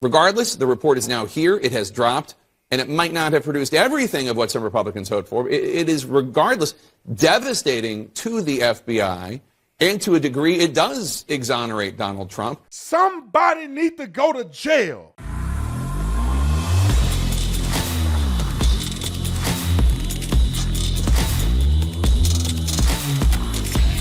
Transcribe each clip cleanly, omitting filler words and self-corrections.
Regardless, the report is now here. It has dropped, and it might not have produced everything of what some Republicans hoped for. It is, regardless, devastating to the FBI, and to a degree, it does exonerate Donald Trump. Somebody need to go to jail.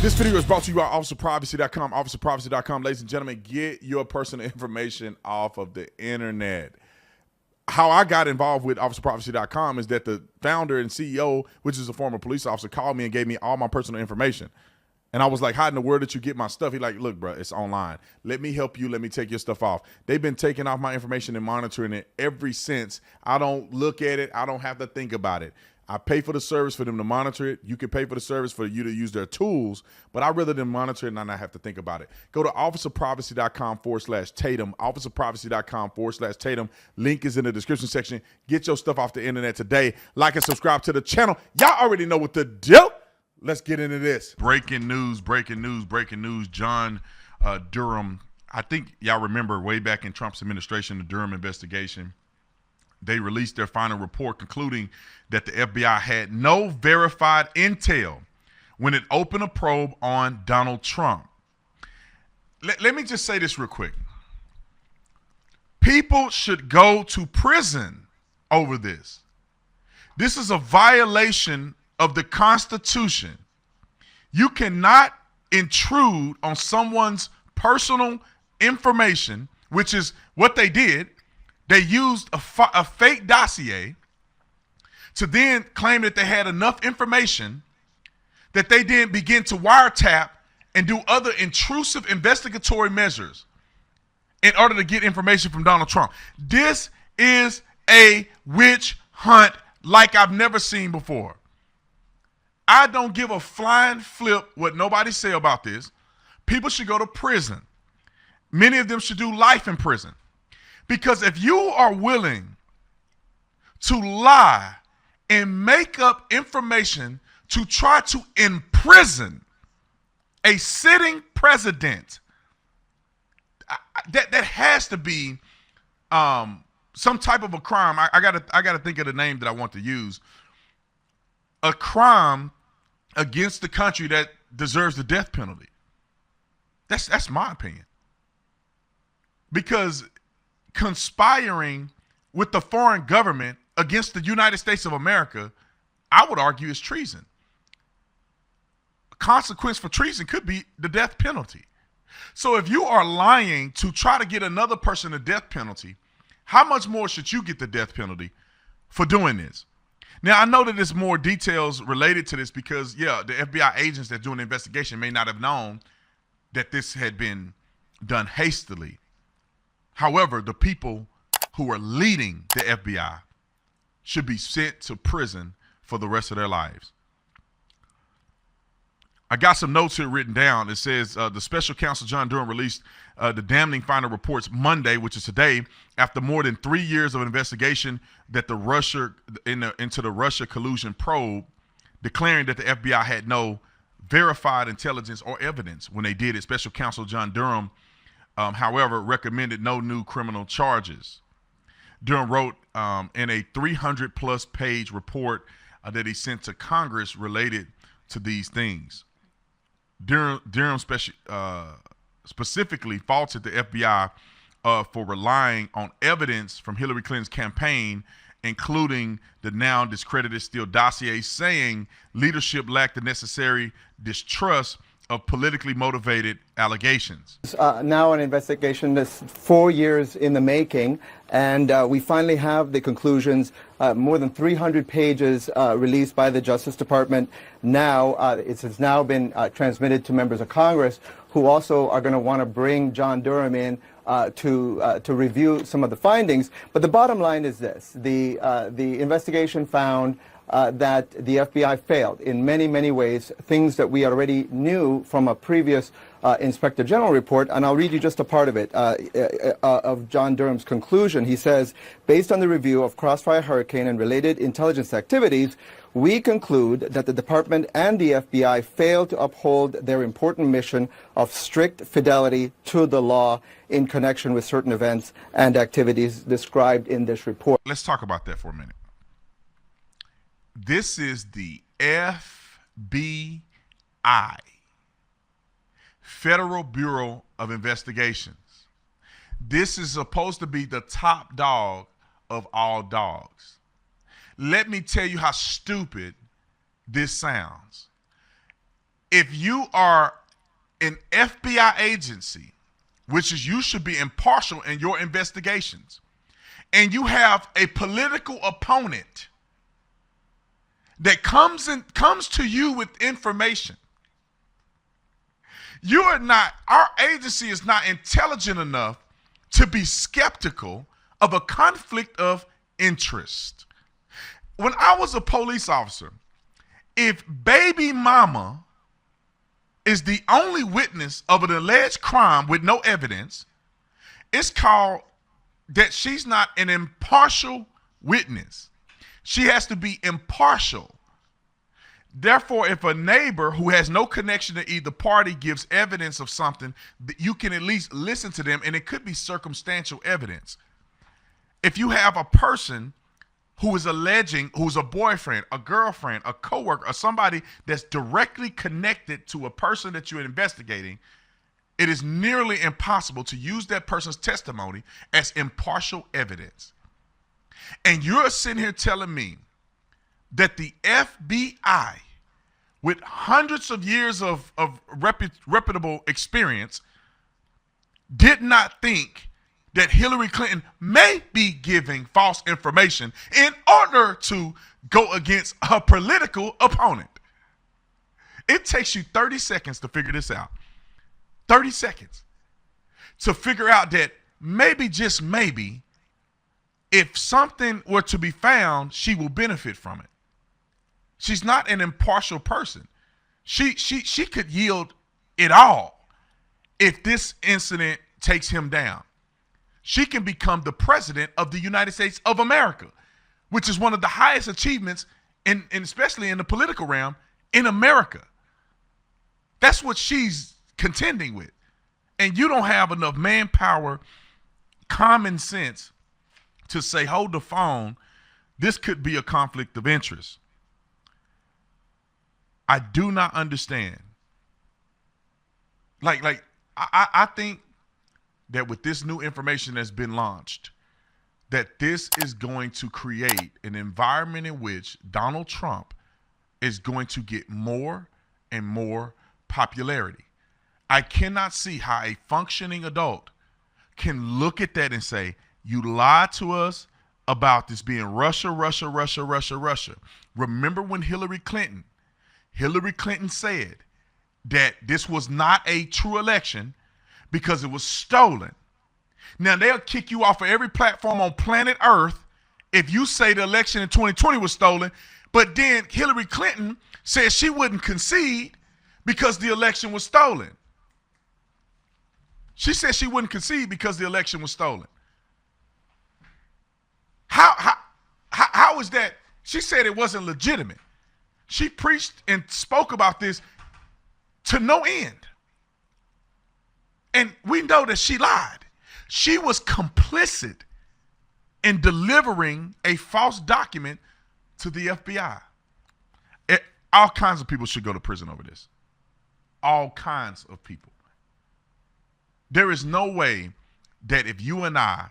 This video is brought to you by OfficerPrivacy.com. OfficerPrivacy.com, ladies and gentlemen, get your personal information off of the internet. How I got involved with OfficerPrivacy.com is that the founder and CEO, which is a former police officer, called me and gave me all my personal information. And I was like, how in the world did you get my stuff? He like, look, bro, it's online. Let me help you. Let me take your stuff off. They've been taking off my information and monitoring it ever since. I don't look at it. I don't have to think about it. I pay for the service for them to monitor it. You can pay for the service for you to use their tools, but I'd rather than monitor it and not have to think about it. Go to officerprivacy.com/Tatum, officerprivacy.com/Tatum. Link is in the description section. Get your stuff off the internet today. Like and subscribe to the channel. Y'all already know what to do. Let's get into this. Breaking news. John Durham. I think y'all remember way back in Trump's administration, the Durham investigation. They released their final report concluding that the FBI had no verified intel when it opened a probe on Donald Trump. Let me just say this real quick. People should go to prison over this. This is a violation of the Constitution. You cannot intrude on someone's personal information, which is what they did. They used a fake dossier to then claim that they had enough information that they then begin to wiretap and do other intrusive investigatory measures in order to get information from Donald Trump. This is a witch hunt like I've never seen before. I don't give a flying flip what nobody say about this. People should go to prison. Many of them should do life in prison. Because if you are willing to lie and make up information to try to imprison a sitting president, that has to be some type of a crime. I gotta think of the name that I want to use. A crime against the country that deserves the death penalty. That's my opinion. Because conspiring with the foreign government against the United States of America, I would argue, is treason. A consequence for treason could be the death penalty. So if you are lying to try to get another person a death penalty, how much more should you get the death penalty for doing this? Now, I know that there's more details related to this because, yeah, the FBI agents that doing the investigation may not have known that this had been done hastily. However, the people who are leading the FBI should be sent to prison for the rest of their lives. I got some notes here written down. It says the special counsel John Durham released the damning final reports Monday, which is today, after more than 3 years of investigation that into the Russia collusion probe, declaring that the FBI had no verified intelligence or evidence when they did it. Special counsel John Durham, however, recommended no new criminal charges. Durham wrote in a 300-plus page report that he sent to Congress related to these things. Durham specifically faulted the FBI for relying on evidence from Hillary Clinton's campaign, including the now discredited Steele dossier, saying leadership lacked the necessary distrust of politically motivated allegations. Now an investigation that's 4 years in the making, and we finally have the conclusions, more than 300 pages released by the Justice Department. Now it has now been transmitted to members of Congress who also are going to want to bring John Durham in to review some of the findings. But the bottom line is this. The investigation found that the FBI failed in many, many ways, things that we already knew from a previous Inspector General report, and I'll read you just a part of it, of John Durham's conclusion. He says, based on the review of Crossfire Hurricane and related intelligence activities, we conclude that the department and the FBI failed to uphold their important mission of strict fidelity to the law in connection with certain events and activities described in this report. Let's talk about that for a minute. This is the FBI, Federal Bureau of Investigations. This is supposed to be the top dog of all dogs. Let me tell you how stupid this sounds. If you are an FBI agency, which is you should be impartial in your investigations, and you have a political opponent that comes to you with information, our agency is not intelligent enough to be skeptical of a conflict of interest. When I was a police officer, if baby mama is the only witness of an alleged crime with no evidence, it's called that she's not an impartial witness. She has to be impartial. Therefore, if a neighbor who has no connection to either party gives evidence of something, you can at least listen to them, and it could be circumstantial evidence. If you have a person who is alleging, who's a boyfriend, a girlfriend, a coworker, or somebody that's directly connected to a person that you're investigating, it is nearly impossible to use that person's testimony as impartial evidence. And you're sitting here telling me that the FBI, with hundreds of years of reputable experience, did not think that Hillary Clinton may be giving false information in order to go against her political opponent. It takes you 30 seconds to figure this out. 30 seconds to figure out that maybe, just maybe, if something were to be found, she will benefit from it. She's not an impartial person. She could yield it all if this incident takes him down. She can become the president of the United States of America, which is one of the highest achievements, in especially in the political realm, in America. That's what she's contending with. And you don't have enough manpower, common sense to say, hold the phone, this could be a conflict of interest. I do not understand. I think that with this new information that's been launched, that this is going to create an environment in which Donald Trump is going to get more and more popularity. I cannot see how a functioning adult can look at that and say, you lied to us about this being Russia. Remember when Hillary Clinton said that this was not a true election because it was stolen. Now, they'll kick you off of every platform on planet Earth if you say the election in 2020 was stolen, but then Hillary Clinton said she wouldn't concede because the election was stolen. She said she wouldn't concede because the election was stolen. How is that? She said it wasn't legitimate. She preached and spoke about this to no end. And we know that she lied. She was complicit in delivering a false document to the FBI. All kinds of people should go to prison over this. All kinds of people. There is no way that if you and I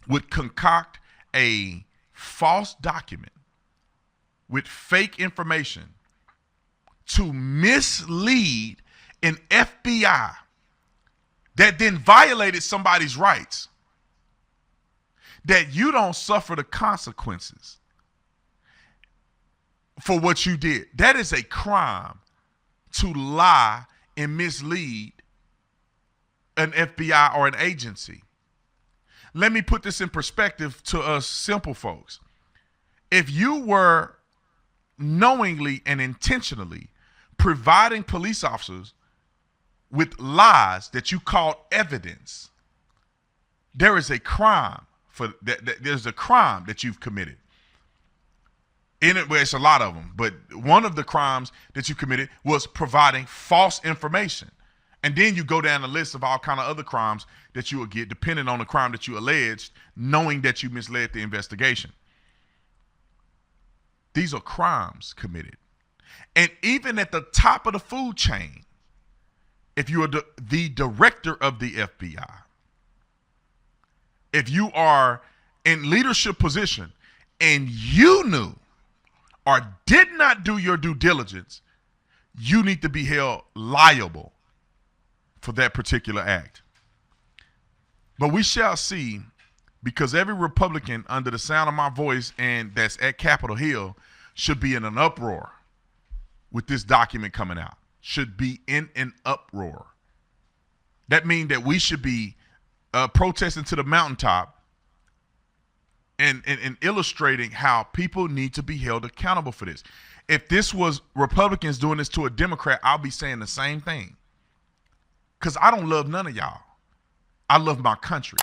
would concoct a false document with fake information to mislead an FBI that then violated somebody's rights, that you don't suffer the consequences for what you did. That is a crime, to lie and mislead an FBI or an agency. Let me put this in perspective to us simple folks. If you were knowingly and intentionally providing police officers with lies that you called evidence, there is a crime for that. There's a crime that you've committed. well, it's a lot of them, but one of the crimes that you committed was providing false information. And then you go down the list of all kind of other crimes that you will get, depending on the crime that you alleged, knowing that you misled the investigation. These are crimes committed. And even at the top of the food chain, if you are the director of the FBI, if you are in leadership position and you knew or did not do your due diligence, you need to be held liable for that particular act. But we shall see, because every Republican under the sound of my voice and that's at Capitol Hill should be in an uproar with this document coming out, should be in an uproar. That means that we should be protesting to the mountaintop and illustrating how people need to be held accountable for this. If this was Republicans doing this to a Democrat, I'll be saying the same thing. Because I don't love none of y'all. I love my country.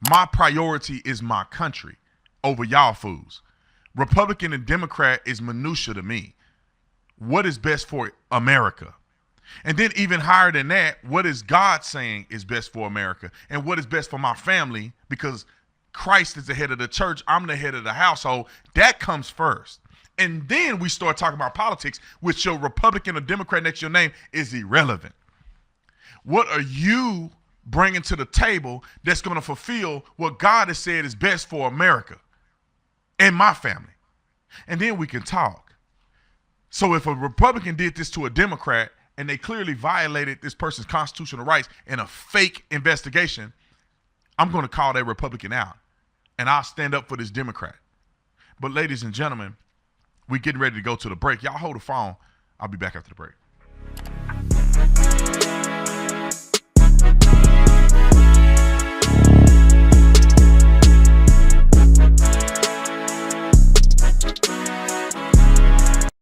My priority is my country over y'all fools. Republican and Democrat is minutia to me. What is best for America? And then even higher than that, what is God saying is best for America? And what is best for my family? Because Christ is the head of the church. I'm the head of the household. That comes first. And then we start talking about politics, which your Republican or Democrat next to your name is irrelevant. What are you bringing to the table that's going to fulfill what God has said is best for America and my family? And then we can talk. So if a Republican did this to a Democrat and they clearly violated this person's constitutional rights in a fake investigation, I'm going to call that Republican out and I'll stand up for this Democrat. But ladies and gentlemen, we're getting ready to go to the break. Y'all hold the phone. I'll be back after the break.